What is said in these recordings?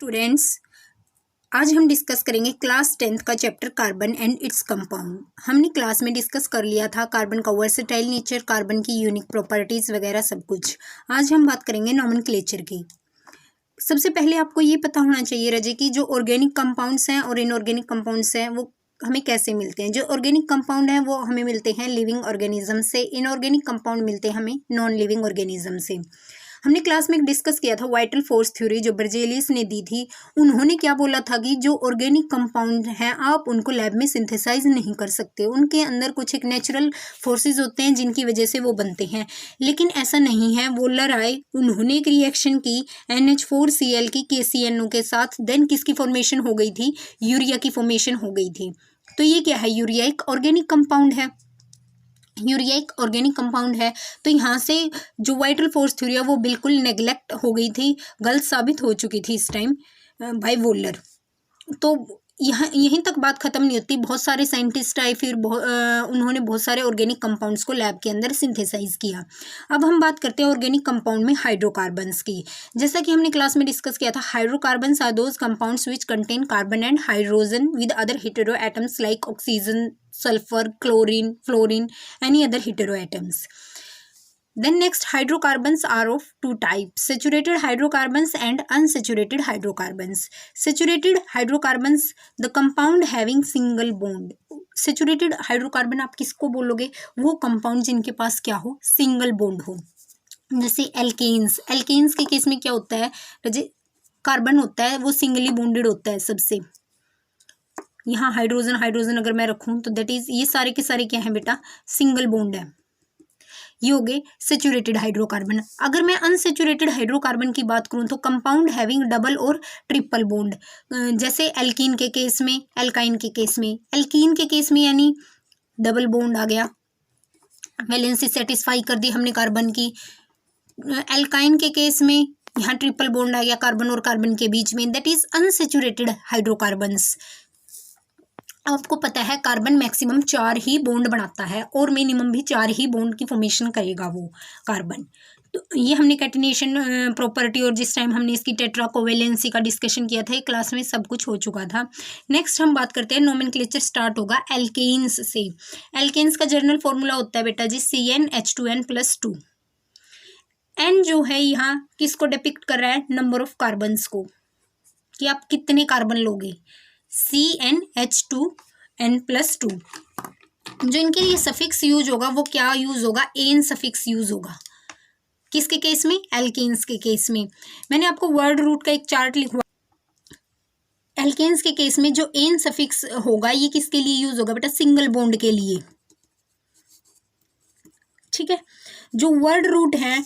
Students, आज हम discuss करेंगे क्लास 10th का chapter carbon and its compound. हमने क्लास में डिस्कस कर लिया था कार्बन का वर्सेटाइल नेचर, कार्बन की यूनिक प्रॉपर्टीज वगैरह सब कुछ। आज हम बात करेंगे नॉमेनक्लेचर की। सबसे पहले आपको ये पता होना चाहिए रजे कि जो ऑर्गेनिक कंपाउंड्स हैं और इनऑर्गेनिक कंपाउंड्स हैं वो हमें कैसे मिलते हैं। जो ऑर्गेनिक कंपाउंड हैं वो हमें मिलते हैं लिविंग ऑर्गेनिज्म से, इनऑर्गेनिक कंपाउंड मिलते हैं हमें नॉन लिविंग ऑर्गेनिज्म से। हमने क्लास में डिस्कस किया था वाइटल फोर्स थ्योरी जो बर्जेलियस ने दी थी। उन्होंने क्या बोला था कि जो ऑर्गेनिक कंपाउंड हैं आप उनको लैब में सिंथेसाइज नहीं कर सकते, उनके अंदर कुछ एक नेचुरल फोर्सेस होते हैं जिनकी वजह से वो बनते हैं। लेकिन ऐसा नहीं है। वोलर आए, उन्होंने एक रिएक्शन की NH4Cl की KCNO के साथ, देन किसकी फॉर्मेशन हो गई थी, यूरिया की फॉर्मेशन हो गई थी। तो ये क्या है, यूरिया एक ऑर्गेनिक कंपाउंड है। यूरिया एक ऑर्गेनिक कंपाउंड है। तो यहाँ से जो वाइटल फोर्स थ्योरी है वो बिल्कुल नेग्लेक्ट हो गई थी, गलत साबित हो चुकी थी इस टाइम बाय वोलर। तो यहाँ यहीं तक बात खत्म नहीं होती। बहुत सारे साइंटिस्ट आए, फिर उन्होंने बहुत सारे ऑर्गेनिक कंपाउंड्स को लैब के अंदर सिंथेसाइज किया। अब हम बात करते हैं ऑर्गेनिक कंपाउंड में हाइड्रोकार्बन्स की। जैसा कि हमने क्लास में डिस्कस किया था, hydrocarbons are those compounds which contain carbon and hydrogen with other hetero atoms like oxygen, sulfur, chlorine, fluorine, any other heteroatoms. Then next, hydrocarbons are of two types: saturated hydrocarbons and unsaturated hydrocarbons. Saturated hydrocarbons, the compound having single bond. Saturated hydrocarbon आप किसको बोलोगे, वो compound जिनके पास क्या हो, single bond हो। जैसे alkanes, alkanes के केस में क्या होता है, कार्बन होता है वो सिंगली बॉन्डेड होता है सबसे। यहाँ हाइड्रोजन हाइड्रोजन अगर मैं रखूँ तो दैट इज, ये सारे के सारे क्या हैं बेटा, सिंगल बॉन्ड है। ये हो गए सेचुरेटेड हाइड्रोकार्बन। अगर मैं अनसेचुरेटेड हाइड्रोकार्बन की बात करूँ तो कंपाउंड हैविंग डबल और ट्रिपल बॉन्ड, जैसे एल्कीन के केस में, एल्काइन के केस में। एल्कीन के केस में यानी डबल बॉन्ड आ गया, वैलेंसी सेटिस्फाई कर दी हमने कार्बन की। एल्काइन के केस में यहाँ ट्रिपल बॉन्ड आ गया कार्बन और कार्बन के बीच में, दैट इज अनसेचुरेटेड हाइड्रोकार्बन्स। आपको पता है कार्बन मैक्सिमम 4 ही बॉन्ड बनाता है और मिनिमम भी 4 ही बॉन्ड की फॉर्मेशन करेगा वो कार्बन। तो ये हमने कैटिनेशन प्रॉपर्टी और जिस टाइम हमने इसकी टेट्रा कोवेलेंसी का डिस्कशन किया था क्लास में सब कुछ हो चुका था। नेक्स्ट हम बात करते हैं नोमेनक्लेचर स्टार्ट होगा एल्केन्स से। एल्केन्स का जनरल फॉर्मूला होता है बेटा जी CnH2n+2। एन जो है यहाँ किसको डिपिक्ट कर रहा है, नंबर ऑफ कार्बन्स को, कि आप कितने कार्बन लोगे। CnH2n+2। जो इनके लिए सफिक्स यूज होगा वो क्या यूज होगा, एन सफिक्स यूज होगा। किसके केस में, एल्केन्स के केस में। मैंने आपको वर्ड रूट का एक चार्ट लिखवा, एल्केन्स के केस में जो एन सफिक्स होगा ये किसके लिए यूज होगा बेटा, सिंगल बॉन्ड के लिए। ठीक है, जो वर्ड रूट है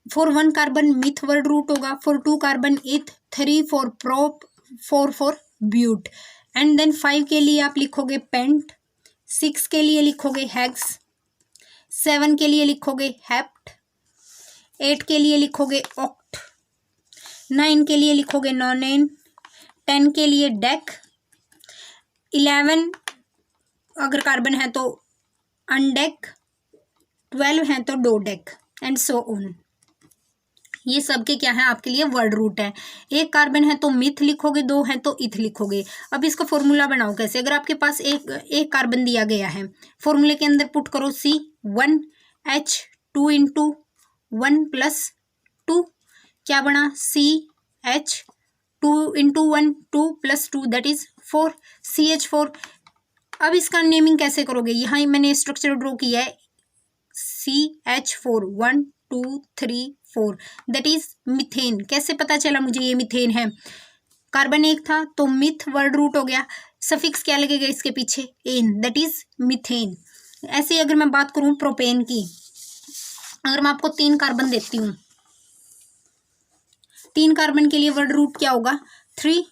for 1 carbon meth word root होगा, for 2 carbon eth, 3 for prop, 4 for but, and then 5 के लिए आप लिखोगे पेंट, 6 के लिए लिखोगे हेक्स, 7 के लिए लिखोगे हेप्ट, 8 के लिए लिखोगे ऑक्ट, 9 के लिए लिखोगे नॉनेन, 10 के लिए डेक, 11 अगर कार्बन है तो अनडेक, 12 है तो डोडेक, एंड सो ऑन। ये सब के क्या है आपके लिए वर्ड रूट है। 1 कार्बन है तो मिथ लिखोगे, 2 है तो इथ लिखोगे। अब इसका फॉर्मूला बनाओ कैसे। अगर आपके पास एक कार्बन दिया गया है, फॉर्मूले के अंदर पुट करो C1H2 इंटू 1+2, क्या बना CH2 into 1, 2+2 that is 4, CH4। अब इसका नेमिंग कैसे करोगे, यहाँ मैंने स्ट्रक्चर ड्रॉ किया है CH4 1 2 3 4 दैट इज मिथेन। कैसे पता चला मुझे ये मिथेन है, कार्बन 1 था तो मिथ वर्ड रूट हो गया, सफिक्स क्या लगेगा इसके पीछे, एन, दैट इज मिथेन। ऐसे ही अगर मैं बात करूं प्रोपेन की, अगर मैं आपको 3 कार्बन देती हूँ, 3 कार्बन के लिए वर्ड रूट क्या होगा 3,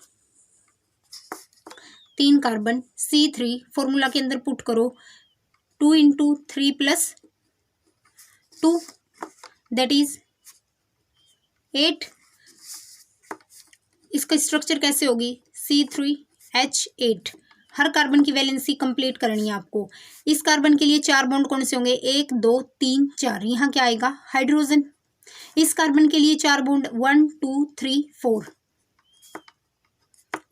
3 कार्बन C3, फॉर्मूला के अंदर पुट करो 2 इंटू 3+2 दैट इज 8। इसका स्ट्रक्चर कैसे होगी C3H8। हर कार्बन की वैलेंसी कंप्लीट करनी है आपको। इस कार्बन के लिए 4 बॉन्ड कौन से होंगे, 1 2 3 4। यहाँ क्या आएगा हाइड्रोजन। इस कार्बन के लिए 4 बॉन्ड 1 2 3 4।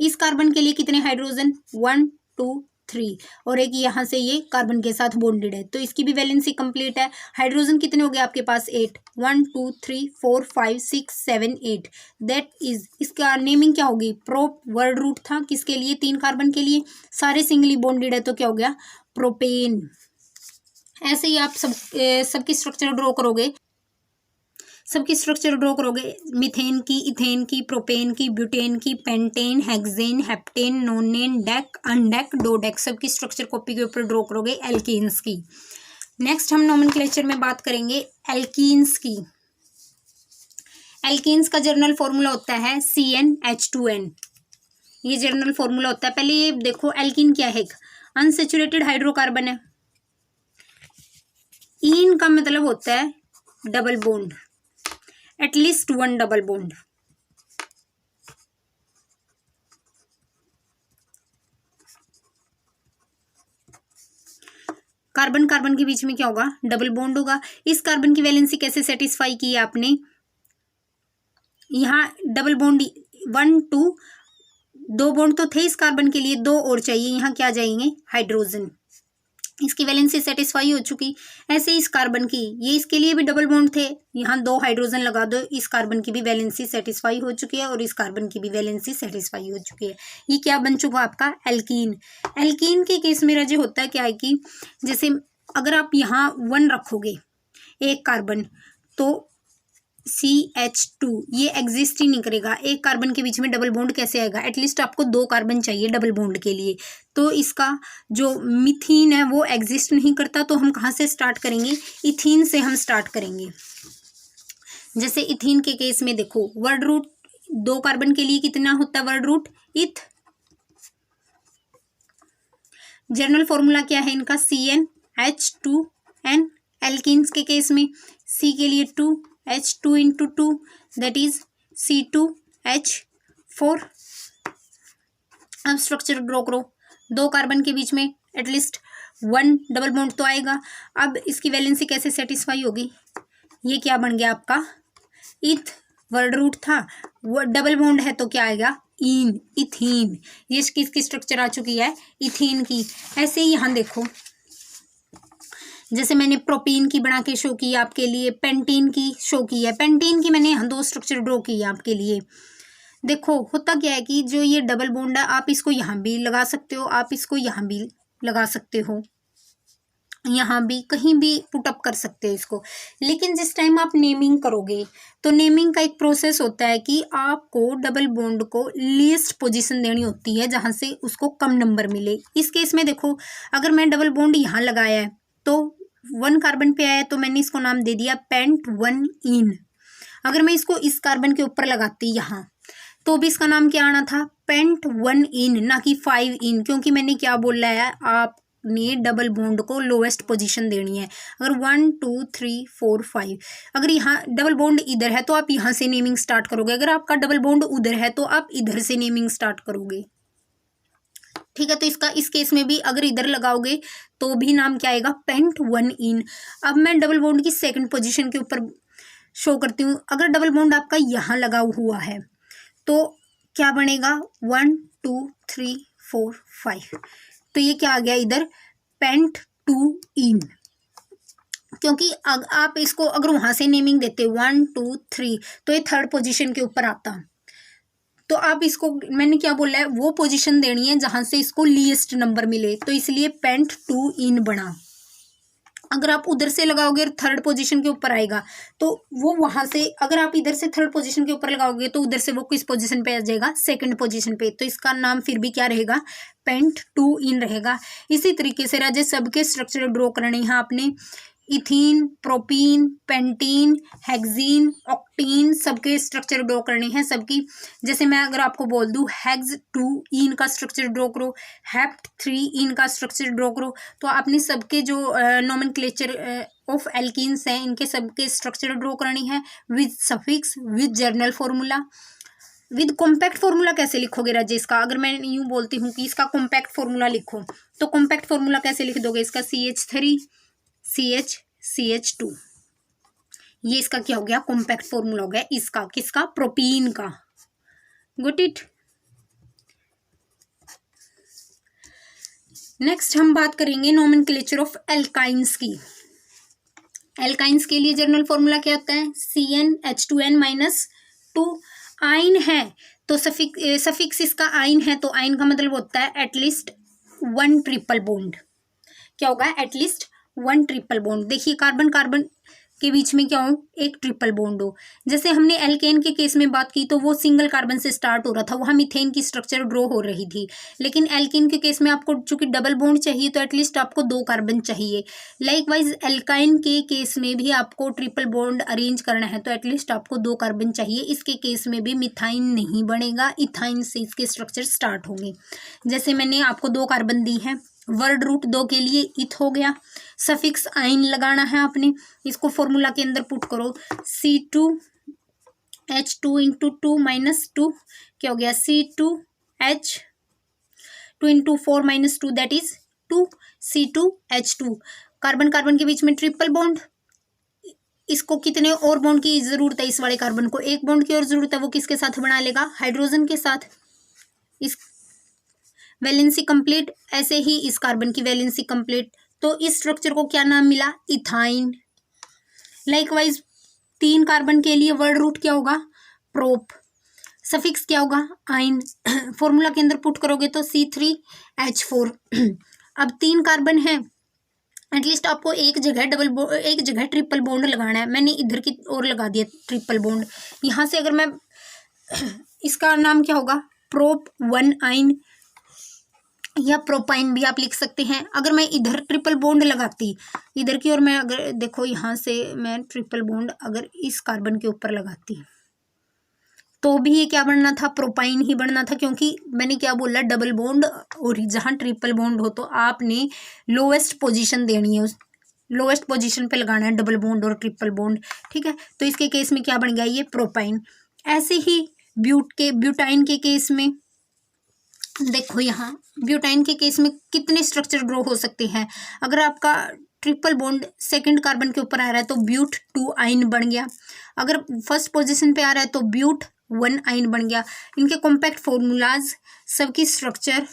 इस कार्बन के लिए कितने हाइड्रोजन 1 2 3 और एक यहाँ से ये कार्बन के साथ बॉन्डेड है तो इसकी भी वैलेंसी कंप्लीट है। हाइड्रोजन कितने हो गए आपके पास 8 1 2 3 4 5 6 7 8 दैट इज इसका नेमिंग क्या होगी प्रोप वर्ड रूट था किसके लिए 3 कार्बन के लिए सारे सिंगली बॉन्डेड है तो क्या हो गया प्रोपेन। ऐसे ही आप सबकी स्ट्रक्चर ड्रॉ करोगे मीथेन की इथेन की प्रोपेन की ब्यूटेन की पेंटेन हेक्सेन हेप्टेन नोनेन डेक अनडेक डोडेक सबकी स्ट्रक्चर कॉपी के ऊपर ड्रॉ करोगे एल्कीन्स की। नेक्स्ट हम नोमेनक्लेचर में बात करेंगे एल्कीन्स की। एल्कीन्स का जर्नल फॉर्मूला होता है CnH2n। ये जर्नल फॉर्मूला होता है। पहले ये देखो एल्कीन क्या है एक अनसेचुरेटेड हाइड्रोकार्बन है। इन का मतलब होता है double bond at least 1 double bond. Carbon carbon के बीच में क्या होगा डबल बॉन्ड होगा। इस कार्बन की वैलेंसी कैसे सेटिस्फाई की है आपने यहाँ डबल बॉन्ड 1 2 2 बॉन्ड तो थे इस कार्बन के लिए 2 और चाहिए यहाँ क्या जाएंगे हाइड्रोजन इसकी वैलेंसी सेटिस्फाई हो चुकी। ऐसे इस कार्बन की ये इसके लिए भी डबल बॉन्ड थे यहाँ 2 हाइड्रोजन लगा दो इस कार्बन की भी वैलेंसी सेटिस्फाई हो चुकी है और इस कार्बन की भी वैलेंसी सेटिस्फाई हो चुकी है। ये क्या बन चुका आपका एल्कीन। एल्कीन के केस में रजे होता है क्या है कि जैसे अगर आप यहाँ 1 रखोगे एक कार्बन तो CH2 ये एग्जिस्ट ही नहीं करेगा। एक कार्बन के बीच में डबल बॉन्ड कैसे आएगा एटलीस्ट आपको 2 कार्बन चाहिए डबल बॉन्ड के लिए तो इसका जो मिथीन है वो एग्जिस्ट नहीं करता। तो हम कहाँ से स्टार्ट करेंगे इथीन से हम स्टार्ट करेंगे। जैसे इथीन के केस में देखो वर्ड रूट 2 कार्बन के लिए कितना होता है वर्ड रूट इथ। जर्नल फॉर्मूला क्या है इनका CnH2n। एल्कीन्स के केस में C के लिए 2 H2 into 2 that is C2H4। अब स्ट्रक्चर ड्रॉ करो 2 कार्बन के बीच में एटलीस्ट 1 डबल बॉन्ड तो आएगा। अब इसकी वैलेंसी कैसे सेटिस्फाई होगी ये क्या बन गया आपका इथ वर्ड रूट था वो डबल बॉन्ड है तो क्या आएगा इन इथीन। ये किसकी स्ट्रक्चर आ चुकी है इथीन की। ऐसे ही यहाँ देखो जैसे मैंने प्रोपीन की बना के शो की आपके लिए पेंटीन की शो की है। पेंटीन की मैंने यहाँ 2 स्ट्रक्चर ड्रॉ की है आपके लिए। देखो होता क्या है कि जो ये डबल बॉन्ड है आप इसको यहाँ भी लगा सकते हो आप इसको यहाँ भी लगा सकते हो यहाँ भी कहीं भी पुट अप कर सकते हो इसको। लेकिन जिस टाइम आप नेमिंग करोगे तो नेमिंग का एक प्रोसेस होता है कि आपको डबल बॉन्ड को लीस्ट पोजीशन देनी होती है जहाँ से उसको कम नंबर मिले। इस केस में देखो अगर मैं डबल बॉन्ड यहाँ लगाया है तो 1 कार्बन पे आया तो मैंने इसको नाम दे दिया पेंट 1 इन। अगर मैं इसको इस कार्बन के ऊपर लगाती यहाँ तो भी इसका नाम क्या आना था पेंट 1 इन ना कि 5 इन क्योंकि मैंने क्या बोला है आपने डबल बॉन्ड को लोएस्ट पोजीशन देनी है। अगर 1 2 3 4 5 अगर यहाँ डबल बॉन्ड इधर है तो आप यहाँ से नेमिंग स्टार्ट करोगे। अगर आपका डबल बॉन्ड उधर है तो आप इधर से नेमिंग स्टार्ट करोगे। ठीक है तो इसका इस केस में भी अगर इधर लगाओगे तो भी नाम क्या आएगा पेंट 1 इन। अब मैं डबल बॉन्ड की सेकंड पोजीशन के ऊपर शो करती हूँ। अगर डबल बॉन्ड आपका यहाँ लगा हुआ है तो क्या बनेगा 1 2 3 4 5 तो ये क्या आ गया इधर पेंट 2 इन। क्योंकि आप इसको अगर वहाँ से नेमिंग देते 1 2 3 तो ये थर्ड पोजीशन के ऊपर आता। तो आप इसको मैंने क्या बोला है वो पोजीशन देनी है जहाँ से इसको लीस्ट नंबर मिले तो इसलिए पेंट 2 इन बना। अगर आप उधर से लगाओगे थर्ड पोजीशन के ऊपर आएगा तो वो वहाँ से अगर आप इधर से थर्ड पोजीशन के ऊपर लगाओगे तो उधर से वो किस पोजीशन पे आ जाएगा सेकंड पोजीशन पे। तो इसका नाम फिर भी क्या रहेगा पेंट 2 इन रहेगा। इसी तरीके से राजे सबके स्ट्रक्चर ड्रॉ करने हैं आपने ethene propene pentene hexene octene सबके स्ट्रक्चर ड्रॉ करने हैं सबकी। जैसे मैं अगर आपको बोल दूं हेक्स 2 इन का स्ट्रक्चर ड्रॉ करो हेप्ट 3 इन का स्ट्रक्चर ड्रॉ करो तो आपने सबके जो नोमेनक्लेचर ऑफ एल्कीन्स हैं इनके सबके स्ट्रक्चर ड्रॉ करनी है with suffix with journal formula with compact formula. कैसे लिखोगे राजेश का अगर मैं यूँ बोलती हूँ कि इसका कॉम्पैक्ट फॉर्मूला लिखो तो कॉम्पैक्ट फॉर्मूला कैसे लिख दोगे इसका CH3 CH CH2 ये इसका क्या हो गया, कॉम्पैक्ट फॉर्मूला हो गया इसका, किसका, प्रोपीन का। Good it. नेक्स्ट हम बात करेंगे नोमेनक्लेचर ऑफ एल्काइंस की। एल्काइंस के लिए जनरल फॉर्मूला क्या होता है, CnH2n-2। आइन है तो सफिक्स इसका आइन है, तो आइन का मतलब होता है एटलीस्ट 1 ट्रिपल बॉन्ड। क्या होगा, एटलीस्ट 1 ट्रिपल बॉन्ड। देखिए कार्बन कार्बन के बीच में क्या हो, एक ट्रिपल बॉन्ड हो। जैसे हमने एल्केन के केस में बात की तो वो सिंगल कार्बन से स्टार्ट हो रहा था, वहाँ मीथेन की स्ट्रक्चर ड्रॉ हो रही थी। लेकिन एल्केन के केस में आपको चूंकि डबल बॉन्ड चाहिए तो एटलीस्ट आपको 2 कार्बन चाहिए। लाइकवाइज एल्काइन के केस में भी आपको ट्रिपल बॉन्ड अरेंज करना है तो एटलीस्ट आपको 2 कार्बन चाहिए। इसके केस में भी मिथाइन नहीं बनेगा, इथाइन से इसके स्ट्रक्चर स्टार्ट होंगे। जैसे मैंने आपको 2 कार्बन दी है, वर्ड रूट 2 के लिए इथ हो गया, सफिक्स आइन लगाना है आपने, इसको फॉर्मूला के अंदर पुट करो, C2H2 इंटू 2 माइनस 2 क्या हो गया, C2H2 into 4 minus 2 that is 2 C2H2। Carbon carbon के बीच में ट्रिपल बॉन्ड, इसको कितने और बॉन्ड की जरूरत है, इस वाले कार्बन को 1 बॉन्ड की और जरूरत है, वो किसके साथ बना लेगा, हाइड्रोजन के साथ। इस वैलेंसी कंप्लीट, ऐसे ही इस कार्बन की वैलेंसी कंप्लीट, तो इस स्ट्रक्चर को क्या नाम मिला, इथाइन। लाइकवाइज 3 कार्बन के लिए वर्ड रूट क्या होगा, प्रोप, सफिक्स क्या होगा, आइन। फॉर्मूला के अंदर पुट करोगे तो C3H4। अब 3 कार्बन है, एटलीस्ट आपको एक जगह ट्रिपल बॉन्ड लगाना है। मैंने इधर की ओर लगा दिया ट्रिपल बॉन्ड, यहाँ से अगर मैं इसका नाम क्या होगा, प्रोप 1 आइन या प्रोपाइन भी आप लिख सकते हैं। अगर मैं इधर ट्रिपल बॉन्ड लगाती, इधर की ओर मैं अगर देखो यहाँ से मैं ट्रिपल बॉन्ड अगर इस कार्बन के ऊपर लगाती तो भी ये क्या बनना था, प्रोपाइन ही बनना था, क्योंकि मैंने क्या बोला, डबल बॉन्ड, और जहाँ ट्रिपल बॉन्ड हो तो आपने लोवेस्ट पोजीशन देनी है, उस लोवेस्ट पोजीशन पे लगाना है डबल बॉन्ड और ट्रिपल बॉन्ड, ठीक है। तो इसके केस में क्या बन गया, ये प्रोपाइन। ऐसे ही ब्यूटाइन के केस में देखो, यहाँ ब्यूटाइन के केस में कितने स्ट्रक्चर ड्रॉ हो सकते हैं। अगर आपका ट्रिपल बॉन्ड सेकंड कार्बन के ऊपर आ रहा है तो ब्यूट 2 आइन बन गया, अगर फर्स्ट पोजीशन पे आ रहा है तो ब्यूट 1 आइन बन गया। इनके कॉम्पैक्ट फॉर्मूलाज, सबकी स्ट्रक्चर,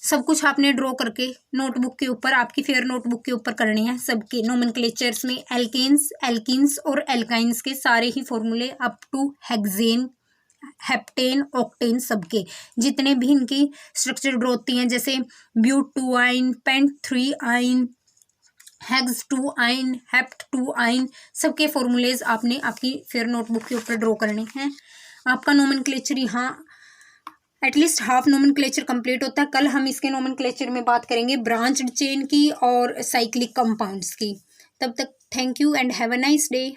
सब कुछ आपने ड्रॉ करके नोटबुक के ऊपर, आपकी फेयर नोटबुक के ऊपर करने हैं। सबके नोमेनक्लेचर्स में एल्केन्स, एल्किन्स और एल्काइंस के सारे ही फॉर्मूले up to hexane, heptane, octane, सबके जितने भी इनकी स्ट्रक्चर ड्रॉ होती हैं, जैसे ब्यूट 2 आइन, पेंट 3 आइन, हेक्स 2 आइन, हेप्ट 2 आइन, सबके फॉर्मूलेज आपने आपकी फेयर नोटबुक के ऊपर ड्रॉ करने हैं। आपका नोमेनक्लेचर यहाँ एटलीस्ट हाफ नोमेनक्लेचर कंप्लीट होता है। कल हम इसके नोमेनक्लेचर में बात करेंगे ब्रांच्ड चेन की और साइक्लिक कंपाउंड्स की। तब तक thank you and have a nice day.